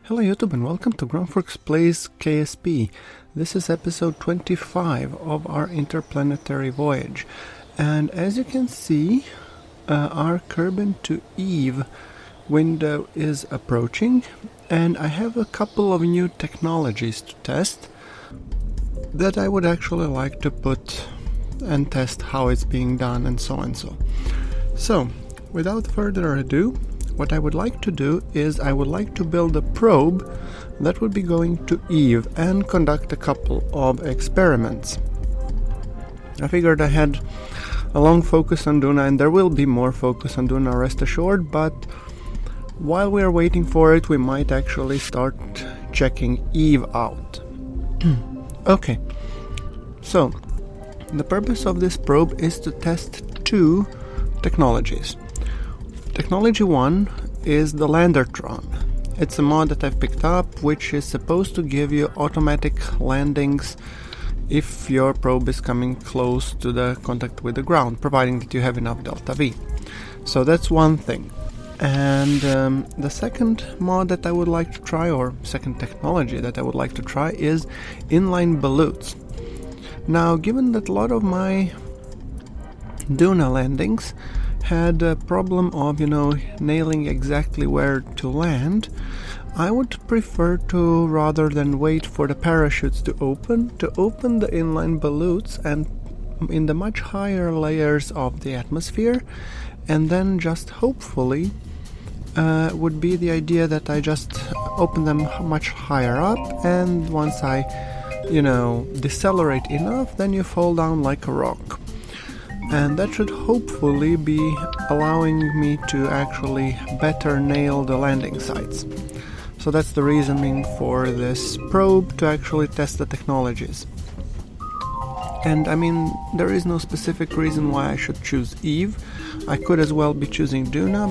Hello YouTube and welcome to GrunfWorks Plays KSP. This is episode 25 of our Interplanetary Voyage. And as you can see, our Kerbal to Eve window is approaching, and I have a couple of new technologies to test that I would actually like to put and test how it's being done and so and so. So, without further ado, what I would like to do is I would like to build a probe that would be going to Eve and conduct a couple of experiments. I figured I had a long focus on Duna, and there will be more focus on Duna, rest assured, but while we are waiting for it, we might actually start checking Eve out. Okay, so the purpose of this probe is to test two technologies. Technology 1 is the Landertron. It's a mod that I've picked up which is supposed to give you automatic landings if your probe is coming close to the contact with the ground, providing that you have enough delta V. So that's one thing. And the second mod that I would like to try, or second technology that I would like to try, is inline balloons. Now, given that a lot of my Duna landings had a problem of, nailing exactly where to land, I would prefer to, rather than wait for the parachutes to open the inline balloons and in the much higher layers of the atmosphere, and then just hopefully would be the idea that I just open them much higher up, and once I, decelerate enough, then you fall down like a rock. And that should hopefully be allowing me to actually better nail the landing sites. So that's the reasoning for this probe, to actually test the technologies. And I mean, there is no specific reason why I should choose Eve. I could as well be choosing Duna,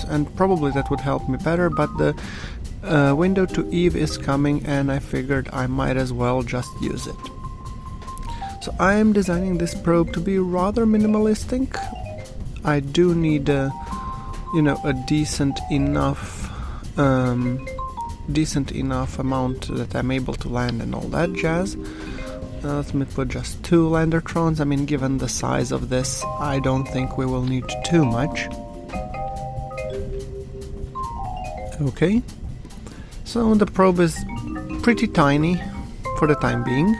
and probably that would help me better, but the window to Eve is coming, and I figured I might as well just use it. So I am designing this probe to be rather minimalistic. I do need a decent enough amount that I'm able to land and all that jazz. Let me put just 2 Landertrons. I mean, given the size of this, I don't think we will need too much. Okay, so the probe is pretty tiny for the time being.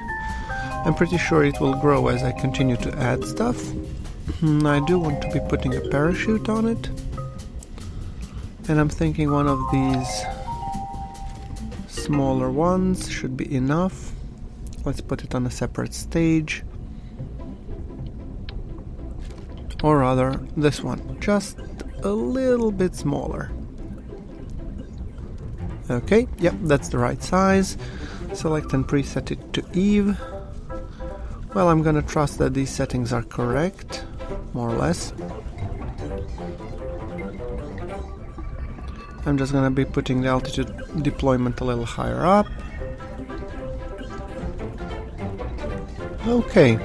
I'm pretty sure it will grow as I continue to add stuff. I do want to be putting a parachute on it, and I'm thinking one of these smaller ones should be enough. Let's put it on a separate stage, or rather this one, just a little bit smaller. Okay, yep, that's the right size. Select and preset it to Eve. Well, I'm gonna trust that these settings are correct, more or less. I'm just gonna be putting the altitude deployment a little higher up. Okay.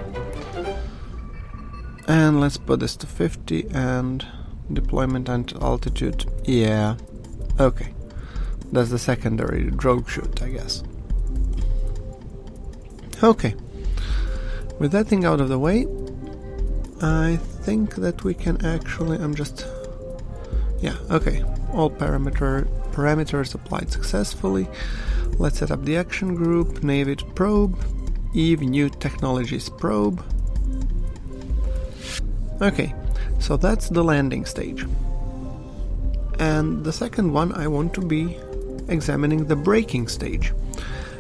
And let's put this to 50 and deployment and altitude. Yeah. Okay. That's the secondary drogue chute, I guess. Okay. With that thing out of the way, I think that we can actually, okay, all parameters applied successfully. Let's set up the action group, name it probe, Eve new technologies probe. Okay, so that's the landing stage. And the second one, I want to be examining the braking stage.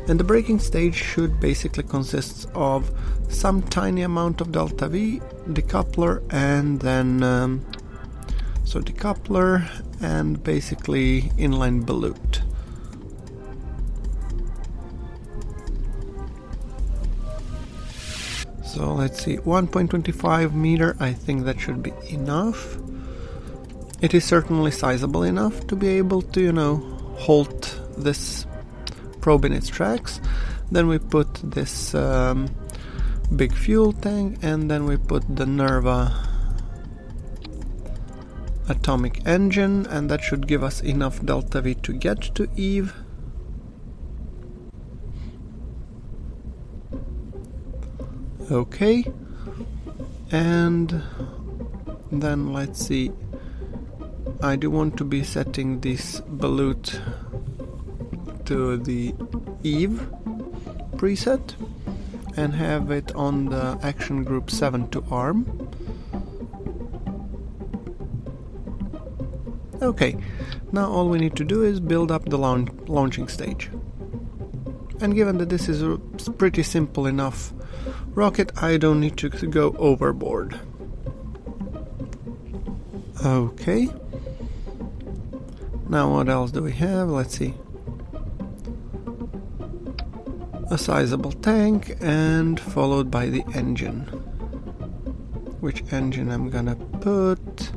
And the braking stage should basically consist of some tiny amount of delta V, decoupler, and then decoupler and basically inline balloon. So let's see, 1.25 meter, I think that should be enough. It is certainly sizable enough to be able to, halt this probe in its tracks. Then we put this big fuel tank, and then we put the Nerva atomic engine, and that should give us enough delta V to get to Eve. Okay. And then let's see. I do want to be setting this balut to the Eve preset and have it on the action group 7 to arm. Okay, now all we need to do is build up the launching stage. And given that this is a pretty simple enough rocket, I don't need to go overboard. Okay. Now what else do we have? Let's see. A sizable tank and followed by the engine. Which engine I'm gonna put?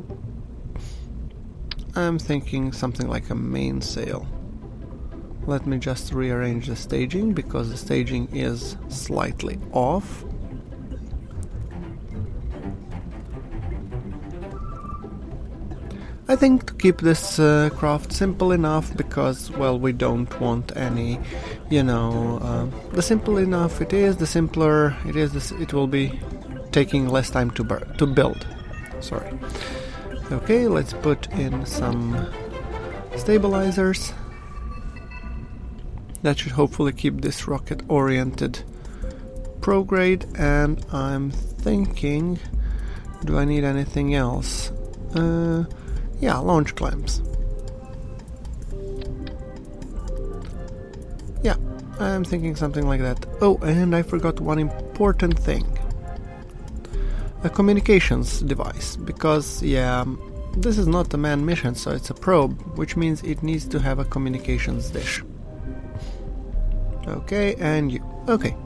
I'm thinking something like a mainsail. Let me just rearrange the staging because the staging is slightly off. I think to keep this craft simple enough because, well, we don't want any, the simple enough it is, the simpler it is, it will be taking less time to build. Sorry. Okay, let's put in some stabilizers. That should hopefully keep this rocket oriented prograde, and I'm thinking, do I need anything else? Yeah, launch clamps. Yeah, I'm thinking something like that. Oh, and I forgot one important thing. A communications device, because, yeah, this is not a manned mission, so it's a probe, which means it needs to have a communications dish. Okay, and you. Okay.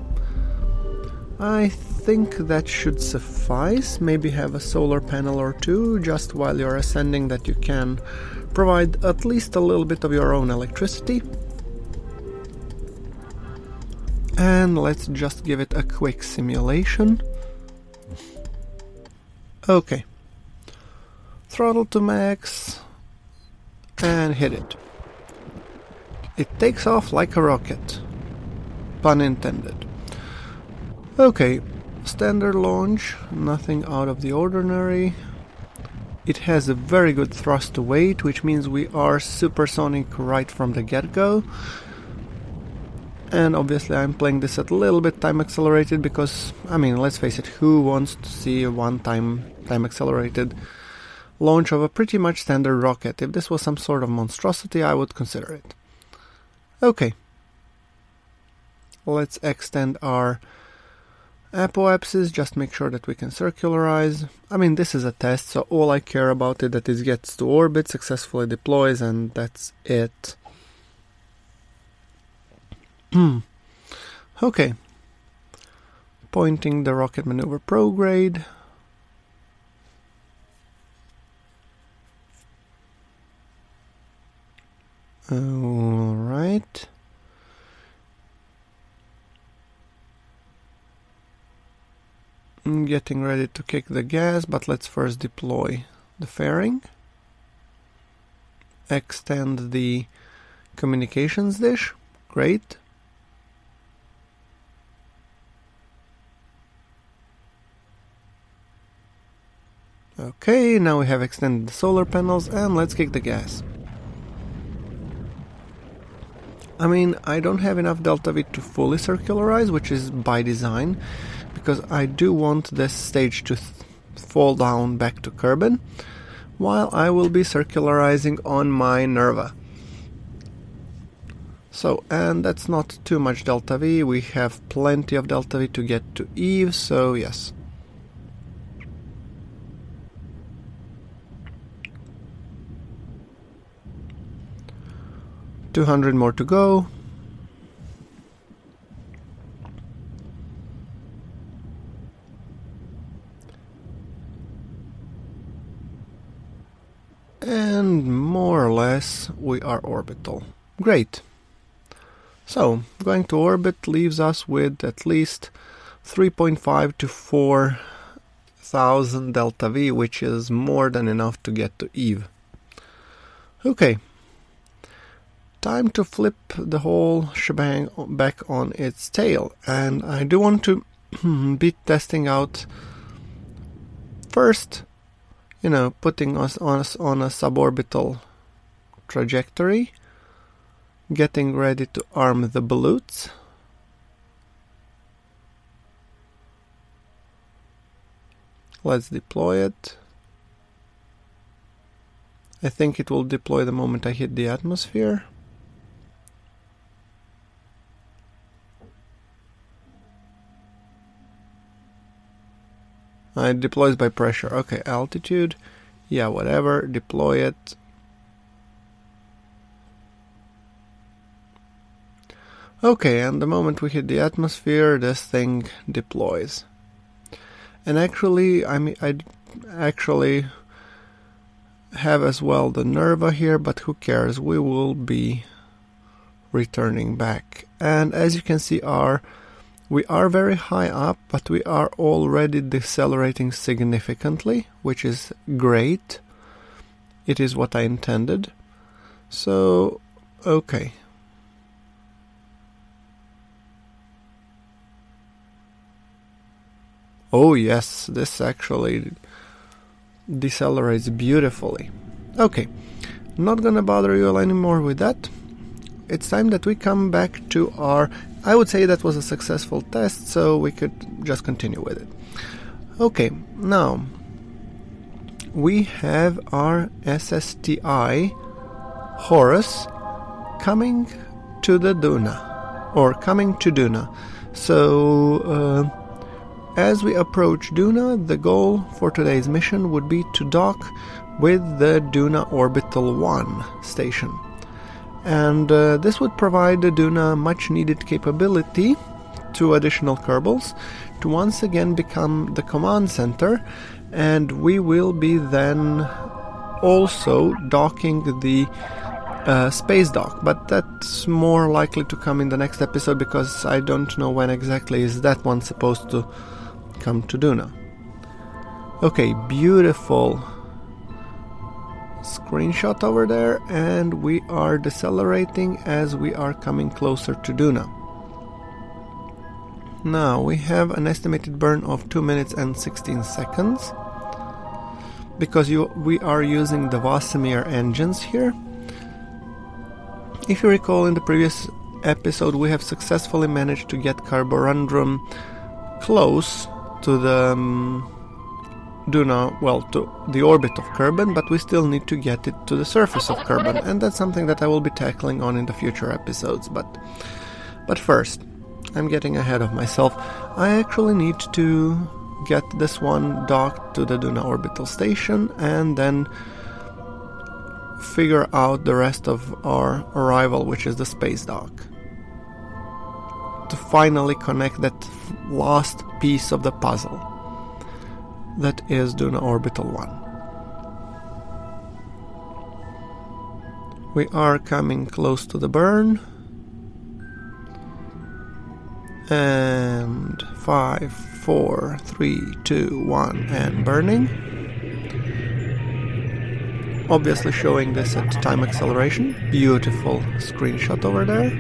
I think that should suffice. Maybe have a solar panel or two just while you're ascending that you can provide at least a little bit of your own electricity. And let's just give it a quick simulation. Okay. Throttle to max and hit it. It takes off like a rocket. Pun intended. Okay, standard launch, nothing out of the ordinary. It has a very good thrust to weight, which means we are supersonic right from the get-go. And obviously I'm playing this at a little bit time accelerated because, I mean, let's face it, who wants to see a one-time time accelerated launch of a pretty much standard rocket? If this was some sort of monstrosity, I would consider it. Okay. Let's extend our apoapsis, just make sure that we can circularize. I mean, this is a test, so all I care about is that it gets to orbit, successfully deploys, and that's it. Okay. Pointing the rocket maneuver prograde. Alright. Getting ready to kick the gas, but let's first deploy the fairing. Extend the communications dish. Great. Okay, now we have extended the solar panels and let's kick the gas. I mean, I don't have enough delta V to fully circularize, which is by design, because I do want this stage to fall down back to Kerbal, while I will be circularizing on my Nerva. So, and that's not too much delta V, we have plenty of delta V to get to Eve, so yes. $200 more to go. And more or less we are orbital. Great. So, going to orbit leaves us with at least 3.5 to 4,000 delta V, which is more than enough to get to Eve. Okay. Time to flip the whole shebang back on its tail, and I do want to be testing out first, putting us on a suborbital trajectory, getting ready to arm the balloons. Let's deploy it. I think it will deploy the moment I hit the atmosphere. It deploys by pressure. Okay, altitude. Yeah, whatever. Deploy it. Okay, and the moment we hit the atmosphere, this thing deploys. And actually, I actually have as well the Nerva here, but who cares? We will be returning back. And as you can see, we are very high up, but we are already decelerating significantly, which is great. It is what I intended. So, okay. Oh yes, this actually decelerates beautifully. Okay, not gonna bother you anymore with that. It's time that we come back to our... I would say that was a successful test, so we could just continue with it. Okay, now we have our SSTI Horus coming to the Duna, or coming to Duna. So as we approach Duna, the goal for today's mission would be to dock with the Duna Orbital 1 station. And this would provide the Duna much needed capability to additional Kerbals to once again become the command center, and we will be then also docking the space dock, but that's more likely to come in the next episode because I don't know when exactly is that one supposed to come to Duna. Okay, beautiful screenshot over there, and we are decelerating as we are coming closer to Duna. Now we have an estimated burn of 2 minutes and 16 seconds because we are using the Vosimir engines here. If you recall, in the previous episode we have successfully managed to get Carborundrum close to the Duna, well, to the orbit of Kerbal, but we still need to get it to the surface of Kerbal, and that's something that I will be tackling on in the future episodes. But first, I'm getting ahead of myself. I actually need to get this one docked to the Duna Orbital station and then figure out the rest of our arrival, which is the space dock, to finally connect that last piece of the puzzle. That is Duna Orbital 1. We are coming close to the burn. And 5, 4, 3, 2, 1, and burning. Obviously showing this at time acceleration. Beautiful screenshot over there.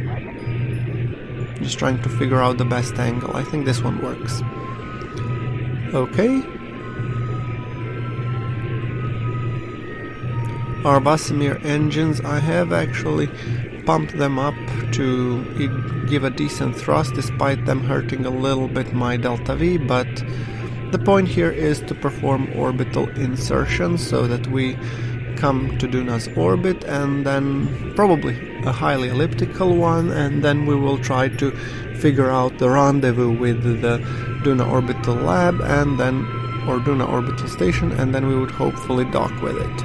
Just trying to figure out the best angle. I think this one works. Okay. Our Vosimir engines, I have actually pumped them up to give a decent thrust despite them hurting a little bit my delta V, but the point here is to perform orbital insertion so that we come to Duna's orbit, and then probably a highly elliptical one, and then we will try to figure out the rendezvous with the Duna Orbital Lab and then, or Duna Orbital Station, and then we would hopefully dock with it.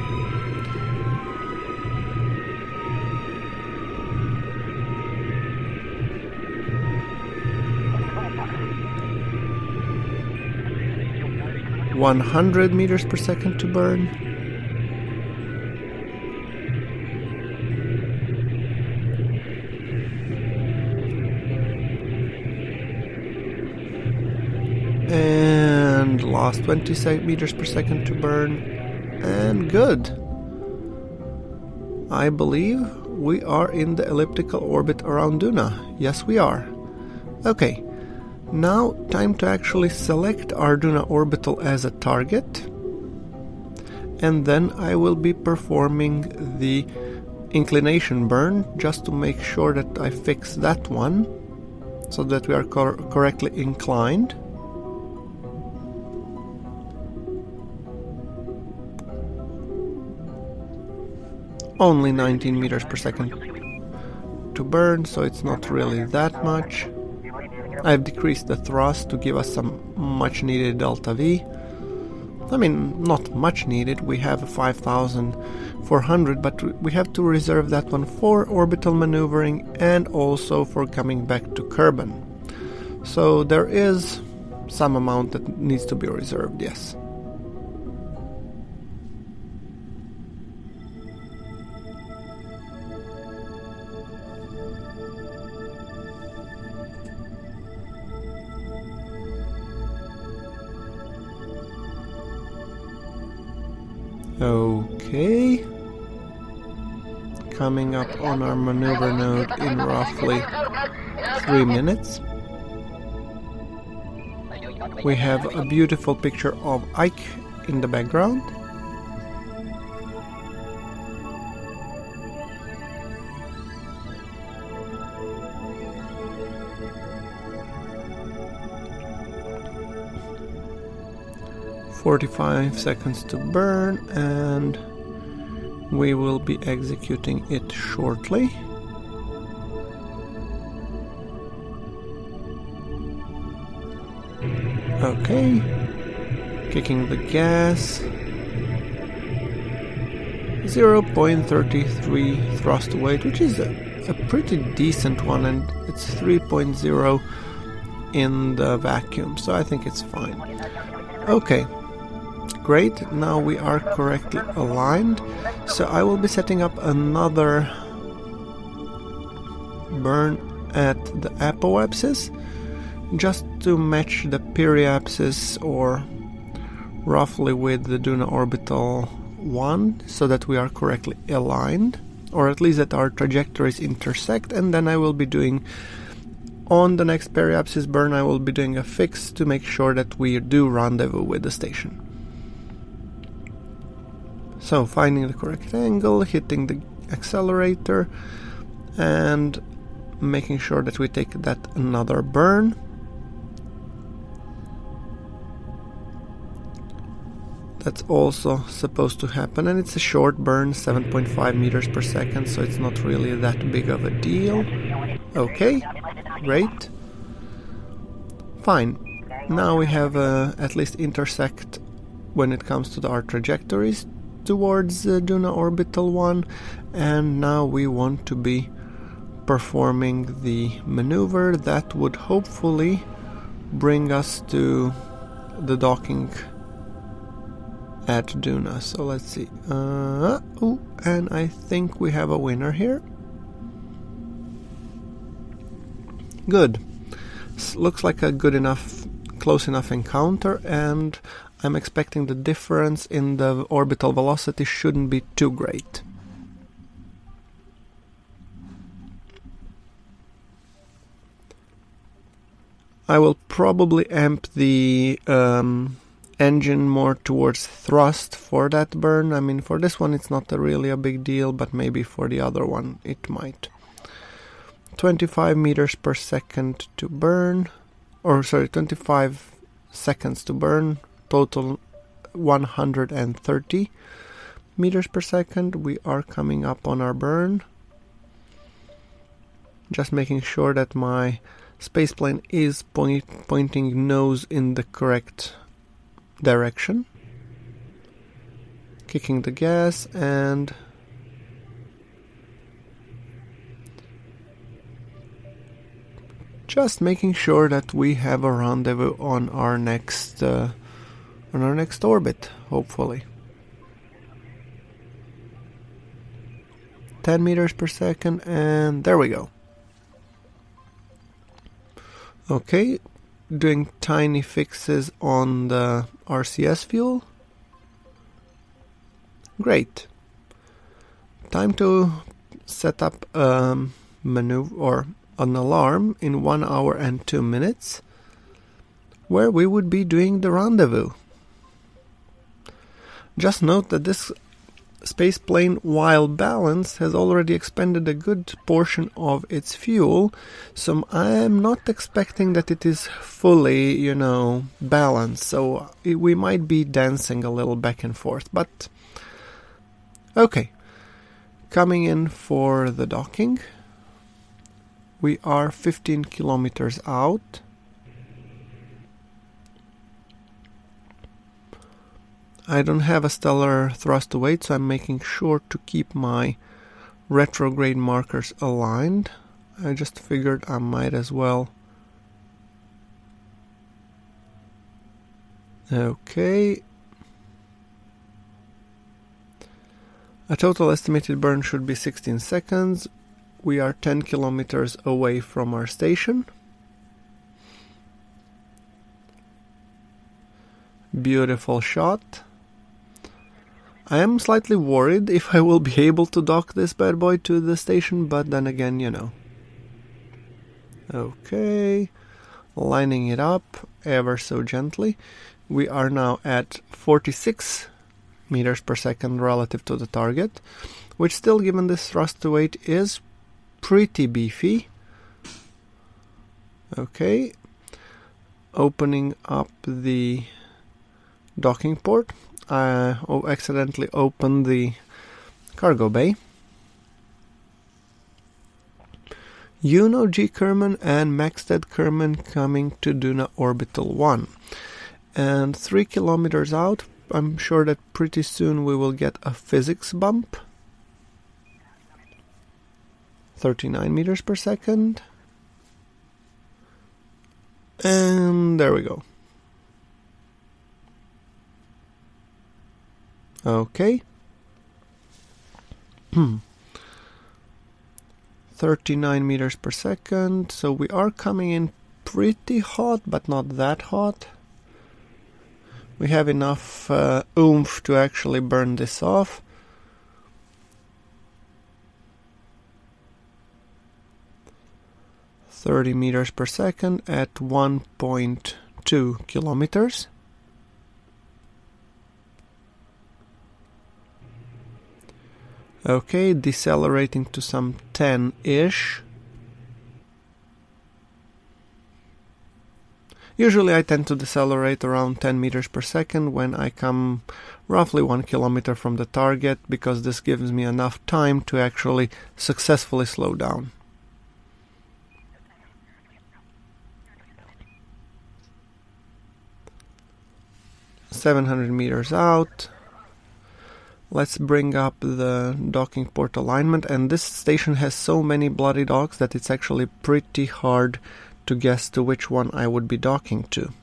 .100 meters per second to burn. And lost 20 meters per second to burn. And good. I believe we are in the elliptical orbit around Duna. Yes, we are. Okay. Now, time to actually select our Duna Orbital as a target, and then I will be performing the inclination burn just to make sure that I fix that one so that we are correctly inclined. Only 19 meters per second to burn, so it's not really that much. I've decreased the thrust to give us some much needed delta V. I mean, not much needed, we have 5,400, but we have to reserve that one for orbital maneuvering and also for coming back to Kerbal. So there is some amount that needs to be reserved, yes. Okay, coming up on our maneuver node in roughly 3 minutes. We have a beautiful picture of Ike in the background. "45 seconds to burn, and we will be executing it shortly." Okay, kicking the gas. 0.33 thrust weight, which is a pretty decent one, and it's 3.0 in the vacuum, so I think it's fine. Okay. Great, now we are correctly aligned, so I will be setting up another burn at the apoapsis just to match the periapsis, or roughly with the Duna Orbital 1, so that we are correctly aligned, or at least that our trajectories intersect. And then I will be doing, on the next periapsis burn, I will be doing a fix to make sure that we do rendezvous with the station. So, finding the correct angle, hitting the accelerator, and making sure that we take that another burn. That's also supposed to happen, and it's a short burn, 7.5 meters per second, so it's not really that big of a deal. Okay, great. Fine. Now we have at least intersect when it comes to our trajectories towards Duna Orbital 1, and now we want to be performing the maneuver that would hopefully bring us to the docking at Duna. So let's see. And I think we have a winner here. Good. Looks like a good enough, close enough encounter, and I'm expecting the difference in the orbital velocity shouldn't be too great. I will probably amp the engine more towards thrust for that burn. I mean, for this one it's not really a big deal, but maybe for the other one it might. 25 meters per second to burn, or sorry, 25 seconds to burn, total 130 meters per second. We are coming up on our burn. Just making sure that my spaceplane is pointing nose in the correct direction. Kicking the gas and just making sure that we have a rendezvous on our next orbit, hopefully. 10 meters per second, and there we go. Okay, doing tiny fixes on the RCS fuel. Great. Time to set up a maneuver or an alarm in 1 hour and 2 minutes. where we would be doing the rendezvous. Just note that this space plane, while balanced, has already expended a good portion of its fuel, so I am not expecting that it is fully, balanced, so we might be dancing a little back and forth, but okay. Coming in for the docking. We are 15 kilometers out. I don't have a stellar thrust to weight, so I'm making sure to keep my retrograde markers aligned. I just figured I might as well. Okay. A total estimated burn should be 16 seconds. We are 10 kilometers away from our station. Beautiful shot. I am slightly worried if I will be able to dock this bad boy to the station, but then again, Okay, lining it up ever so gently. We are now at 46 meters per second relative to the target, which still, given this thrust to weight, is pretty beefy. Okay, opening up the docking port. I accidentally opened the cargo bay. G. Kerman and Maxted Kerman coming to Duna Orbital 1. And 3 kilometers out, I'm sure that pretty soon we will get a physics bump. 39 meters per second. And there we go. Okay. 39 meters per second. So we are coming in pretty hot, but not that hot. We have enough oomph to actually burn this off. .30 meters per second at 1.2 kilometers. Okay, decelerating to some 10-ish. Usually I tend to decelerate around 10 meters per second when I come roughly 1 kilometer from the target, because this gives me enough time to actually successfully slow down. .700 meters out. Let's bring up the docking port alignment, and this station has so many bloody docks that it's actually pretty hard to guess to which one I would be docking to.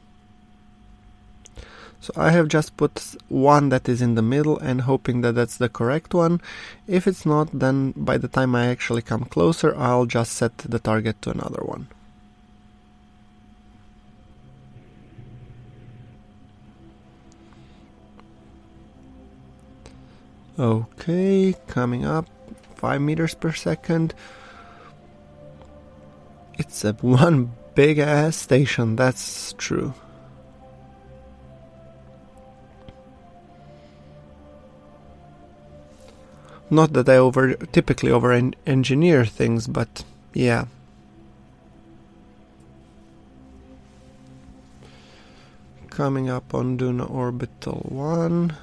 So I have just put one that is in the middle and hoping that that's the correct one. If it's not, then by the time I actually come closer, I'll just set the target to another one. Okay, coming up, 5 meters per second. It's a one big ass station, that's true. Not that I typically over engineer things, but yeah. Coming up on Duna Orbital 1.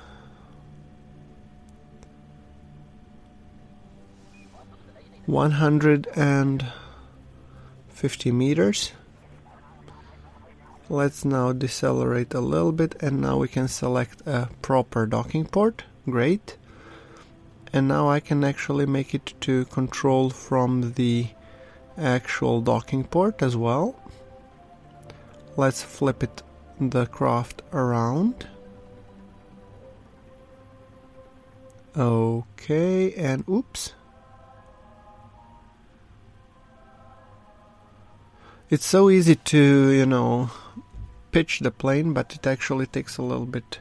...150 meters. Let's now decelerate a little bit, and now we can select a proper docking port. Great. And now I can actually make it to control from the actual docking port as well. Let's flip the craft around. Okay, and oops. It's so easy to, pitch the plane, but it actually takes a little bit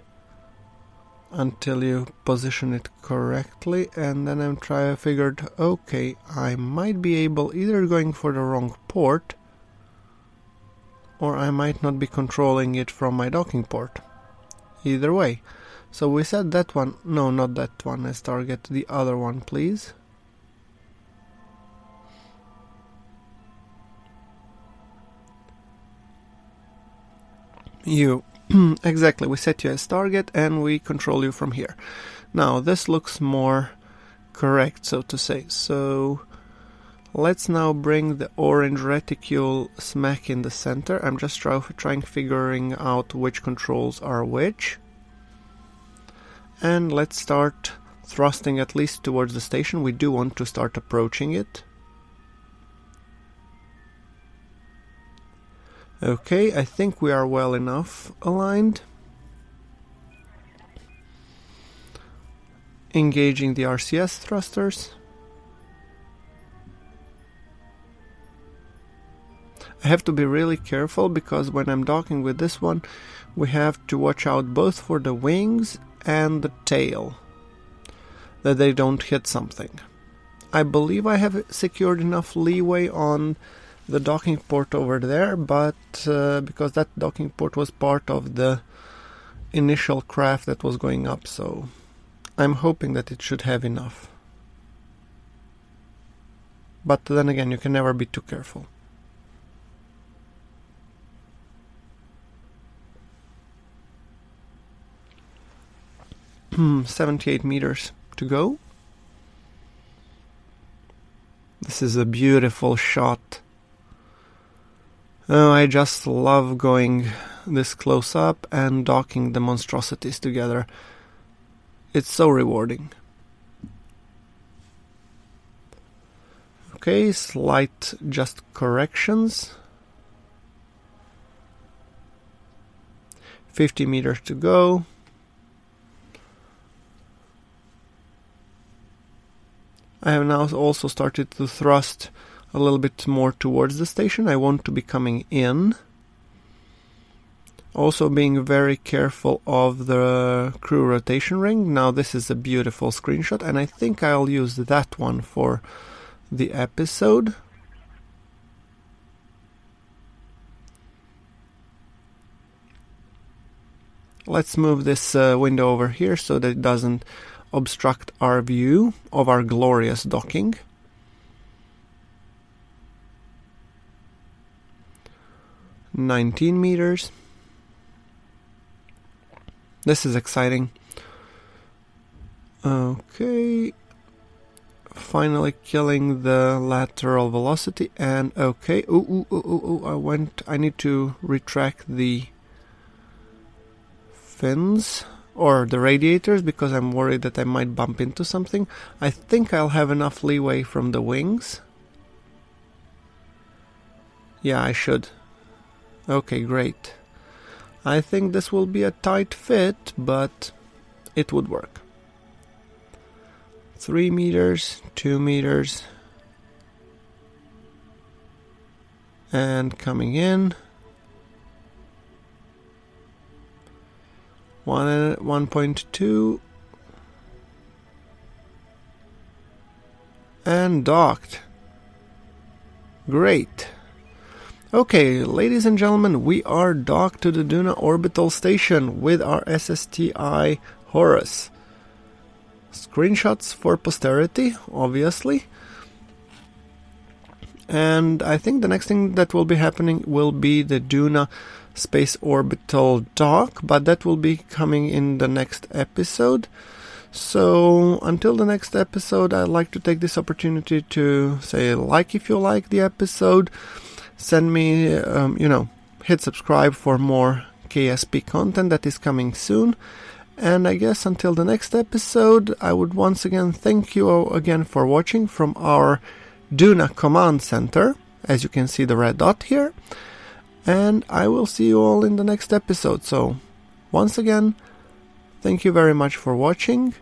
until you position it correctly. And then I figured, okay, I might be able, either going for the wrong port or I might not be controlling it from my docking port. Either way. So we set that one, no, not that one as target, the other one please. You, exactly, we set you as target and we control you from here. Now this looks more correct, so to say. So let's now bring the orange reticule smack in the center. I'm just trying figuring out which controls are which. And let's start thrusting at least towards the station. We do want to start approaching it. Okay, I think we are well enough aligned. Engaging the RCS thrusters. I have to be really careful because when I'm docking with this one, we have to watch out both for the wings and the tail, that they don't hit something. I believe I have secured enough leeway on the docking port over there, but because that docking port was part of the initial craft that was going up, so I'm hoping that it should have enough. But then again, you can never be too careful. Hmm, 78 meters to go. This is a beautiful shot. Oh, I just love going this close up and docking the monstrosities together. It's so rewarding. Okay, slight just corrections. 50 meters to go. I have now also started to thrust a little bit more towards the station. I want to be coming in. Also being very careful of the crew rotation ring. Now this is a beautiful screenshot and I think I'll use that one for the episode. Let's move this window over here so that it doesn't obstruct our view of our glorious docking. $19 meters. This is exciting. Okay. Finally killing the lateral velocity and okay. I need to retract the fins or the radiators because I'm worried that I might bump into something. I think I'll have enough leeway from the wings. Yeah, I should. Okay, great. I think this will be a tight fit, but it would work. 3 meters, 2 meters. And coming in. 1.2. And docked. Great. Okay, ladies and gentlemen, we are docked to the Duna Orbital station with our SSTI Horus. Screenshots for posterity, obviously. And I think the next thing that will be happening will be the Duna Space Orbital dock, but that will be coming in the next episode. So until the next episode, I'd like to take this opportunity to say like if you like the episode. Send me, hit subscribe for more KSP content that is coming soon. And I guess until the next episode, I would once again thank you again for watching from our Duna Command Center. As you can see the red dot here. And I will see you all in the next episode. So once again, thank you very much for watching.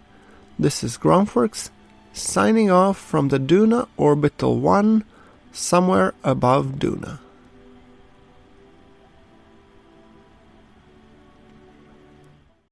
This is GrunfWorks signing off from the Duna Orbital 1. Somewhere above Duna.